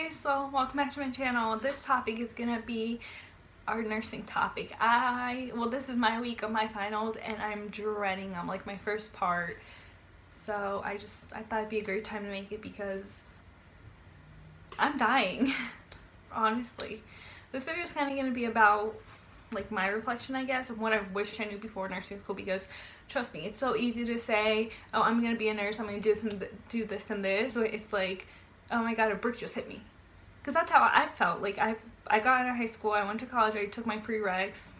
guys, so welcome back to my channel. This topic is gonna be our nursing topic. This is my week of my finals and I'm dreading them, like my first part. So I thought it'd be a great time to make it because I'm dying. Honestly, this video is kind of gonna be about like my reflection, I guess, of what I wished I knew before nursing school, because trust me, it's so easy to say, oh, I'm gonna be a nurse, I'm gonna do this and this, or it's like, oh my god, a brick just hit me. Because that's how I felt. Like I got out of high school, I went to college, I took my prereqs,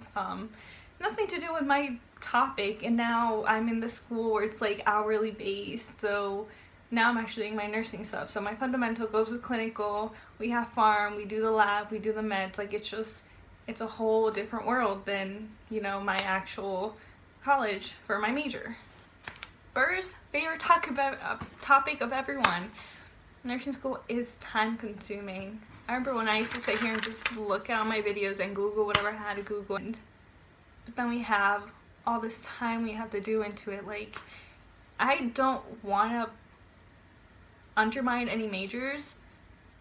nothing to do with my topic, and now I'm in the school where it's like hourly based. So now I'm actually doing my nursing stuff. So my fundamental goes with clinical, we have pharm, we do the lab, we do the meds. Like it's a whole different world than, you know, my actual college for my major. First favorite topic of everyone. Nursing school is time consuming. I remember when I used to sit here and just look at my videos and Google whatever I had to Google, but then we have all this time we have to do into it. Like, I don't want to undermine any majors,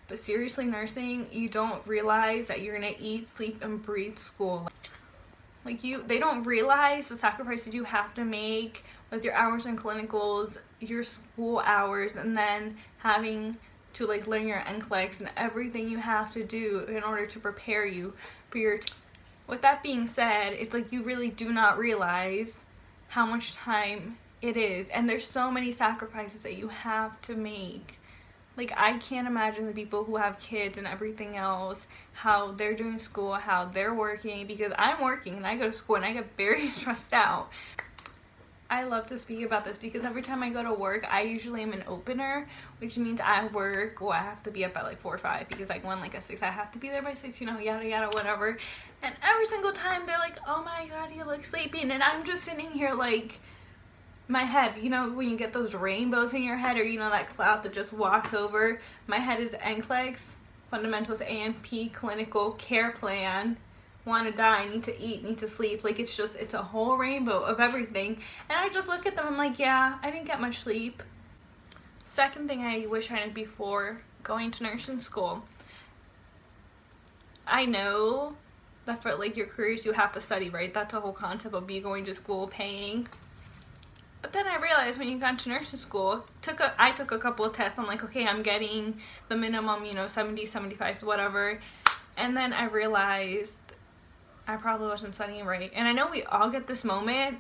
but seriously, nursing, you don't realize that you're gonna eat, sleep, and breathe school. Like they don't realize the sacrifices you have to make with your hours in clinicals, your school hours, and then having to like learn your NCLEX and everything you have to do in order to prepare you for your With that being said, it's like you really do not realize how much time it is, and there's so many sacrifices that you have to make. Like, I can't imagine the people who have kids and everything else, how they're doing school, how they're working, because I'm working and I go to school and I get very stressed out. I love to speak about this because every time I go to work, I usually am an opener, which means I work, well, I have to be up at like 4 or 5 because I go in like at 6. I have to be there by 6, you know, yada yada, whatever. And every single time they're like, oh my god, you look sleepy. And I'm just sitting here like, my head, you know, when you get those rainbows in your head, or you know, that cloud that just walks over, my head is NCLEX, fundamentals, AMP, clinical, care plan, want to die, need to eat, need to sleep. Like, it's a whole rainbow of everything. And I just look at them, I'm like, yeah, I didn't get much sleep. Second thing I wish I knew before going to nursing school, I know that for like your careers you have to study, right? That's the whole concept of you going to school, paying. But then I realized when you got to nursing school, I took a couple of tests. I'm like, okay, I'm getting the minimum, you know, 70, 75, whatever. And then I realized I probably wasn't studying right. And I know we all get this moment,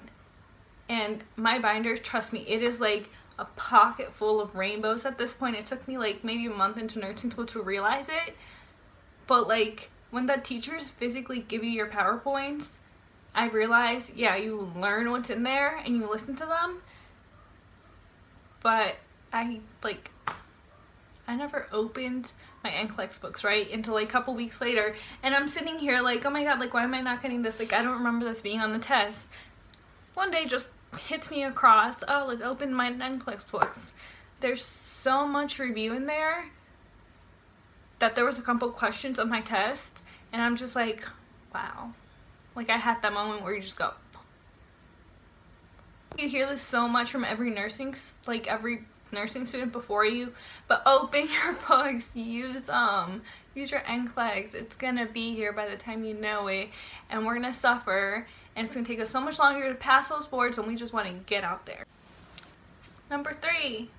and my binders, trust me, it is like a pocket full of rainbows at this point. It took me like maybe a month into nursing school to realize it. But like, when the teachers physically give you your PowerPoints, I realized, yeah, you learn what's in there and you listen to them, but I never opened my NCLEX books, right, until like a couple weeks later, and I'm sitting here like, oh my god, like, why am I not getting this? Like, I don't remember this being on the test. One day just hits me across, oh, let's open my NCLEX books. There's so much review in there that there was a couple questions of my test, and I'm just like, wow. Like, I had that moment where you just go. You hear this so much from every nursing student before you, but open your books, use your NCLEX. It's gonna be here by the time you know it, and we're gonna suffer, and it's gonna take us so much longer to pass those boards when we just want to get out there. Number 3,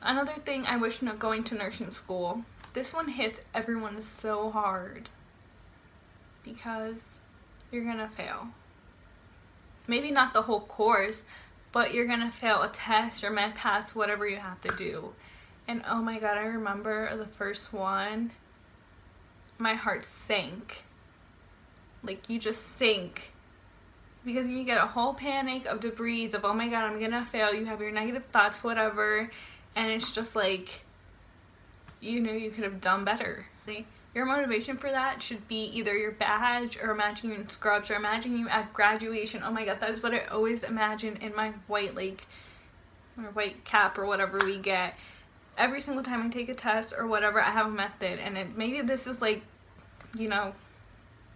another thing I wish going to nursing school. This one hits everyone so hard because you're gonna fail. Maybe not the whole course, but you're gonna fail a test or med pass, whatever you have to do. And oh my god, I remember the first one, my heart sank. Like, you just sink, because you get a whole panic of debris of, oh my god, I'm gonna fail. You have your negative thoughts, whatever, and it's just like, you know, you could have done better. Your motivation for that should be either your badge, or imagine you in scrubs, or imagine you at graduation. Oh my god, that is what I always imagine in my white cap or whatever we get. Every single time I take a test or whatever, I have a method, and maybe this is like, you know,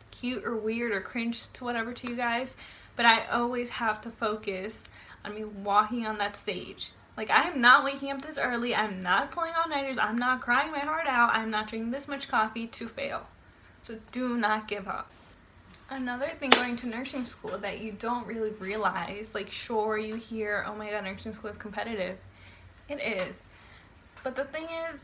cute or weird or cringe to whatever to you guys, but I always have to focus on me walking on that stage. Like, I am not waking up this early, I'm not pulling all-nighters, I'm not crying my heart out, I'm not drinking this much coffee to fail. So do not give up. Another thing going to nursing school that you don't really realize, like, sure, you hear, oh my god, nursing school is competitive. It is. But the thing is,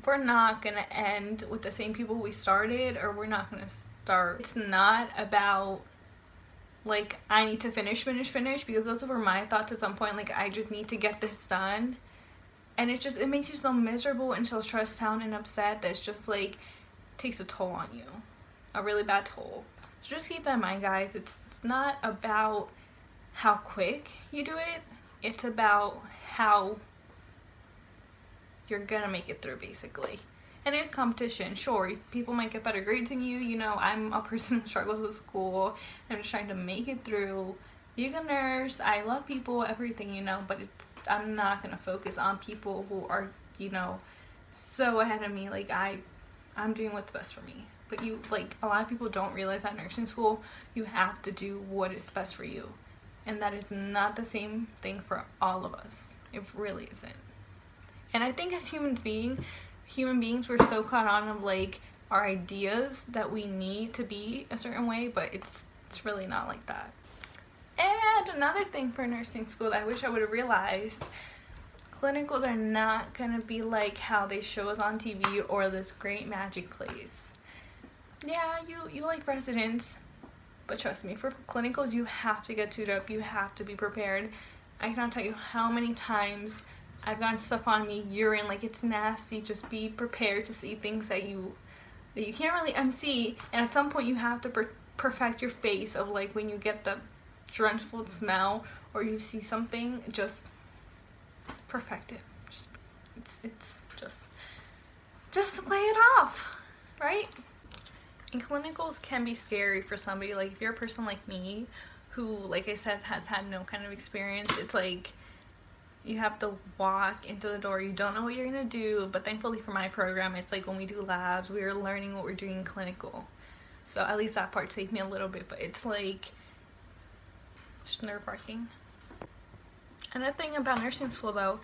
we're not going to end with the same people we started, or we're not going to start. It's not about, like, I need to finish, because those were my thoughts at some point. Like, I just need to get this done. And it makes you so miserable and so stressed out and upset that it's just, like, takes a toll on you. A really bad toll. So just keep that in mind, guys. It's not about how quick you do it. It's about how you're gonna make it through, basically. And there's competition. Sure, people might get better grades than you. You know, I'm a person who struggles with school. I'm just trying to make it through. Being a nurse, I love people, everything, you know, but I'm not gonna focus on people who are, you know, so ahead of me. Like, I'm doing what's best for me. But a lot of people don't realize at nursing school, you have to do what is best for you. And that is not the same thing for all of us. It really isn't. And I think as human beings, we're so caught on of, like, our ideas that we need to be a certain way, but it's really not like that. And another thing for nursing school that I wish I would have realized, clinicals are not going to be like how they show us on TV or this great magic place. Yeah, you like residents, but trust me, for clinicals, you have to get suited up, you have to be prepared. I cannot tell you how many times I've gotten stuff on me, urine, like, it's nasty. Just be prepared to see things that you can't really unsee, and at some point you have to perfect your face of, like, when you get the dreadful smell or you see something, just perfect it. It's just play it off, right? And clinicals can be scary for somebody. Like, if you're a person like me who, like I said, has had no kind of experience, it's like you have to walk into the door, you don't know what you're gonna do. But thankfully for my program, it's like when we do labs, we are learning what we're doing in clinical, so at least that part saved me a little bit. But it's like, it's nerve-wracking. Another thing about nursing school, though,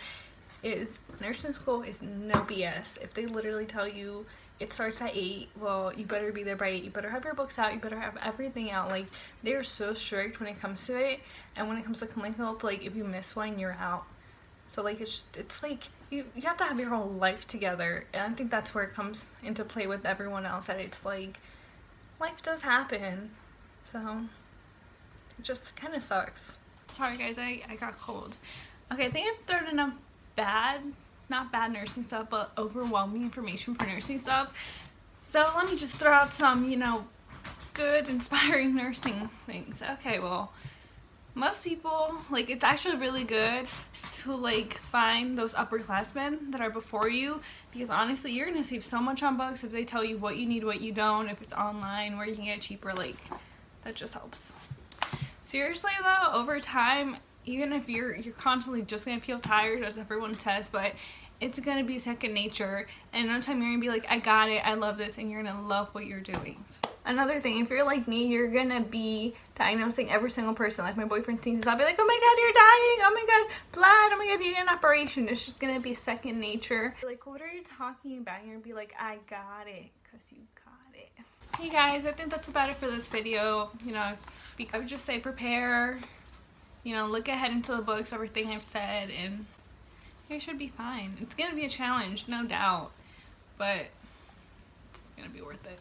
is nursing school is no BS. If they literally tell you it starts at 8, well, you better be there by 8. You better have your books out. You better have everything out. Like, they're so strict when it comes to it. And when it comes to clinical, like, if you miss one, you're out. So, like, it's like you have to have your whole life together. And I think that's where it comes into play with everyone else, that it's like, life does happen. So, it just kind of sucks. Sorry, guys, I got cold. Okay, I think I've thrown enough not bad nursing stuff, but overwhelming information for nursing stuff. So let me just throw out some, you know, good, inspiring nursing things. Okay, well, most people, like, it's actually really good to, like, find those upperclassmen that are before you, because honestly, you're gonna save so much on books if they tell you what you need, what you don't, if it's online, where you can get it cheaper. Like, that just helps. Seriously though, over time, even if you're constantly just gonna feel tired, as everyone says, but it's gonna be second nature, and in no time you're gonna be like, I got it, I love this, and you're gonna love what you're doing. Another thing, if you're like me, you're gonna be diagnosing every single person. Like, my boyfriend sees this, I'll be like, oh my god, you're dying, oh my god, blood, oh my god, you need an operation. It's just gonna be second nature. Like, what are you talking about? You're gonna be like, I got it, because you got it. Hey guys, I think that's about it for this video. You know, I would just say prepare, you know, look ahead into the books, everything I've said, and you should be fine. It's gonna be a challenge, no doubt, but it's gonna be worth it.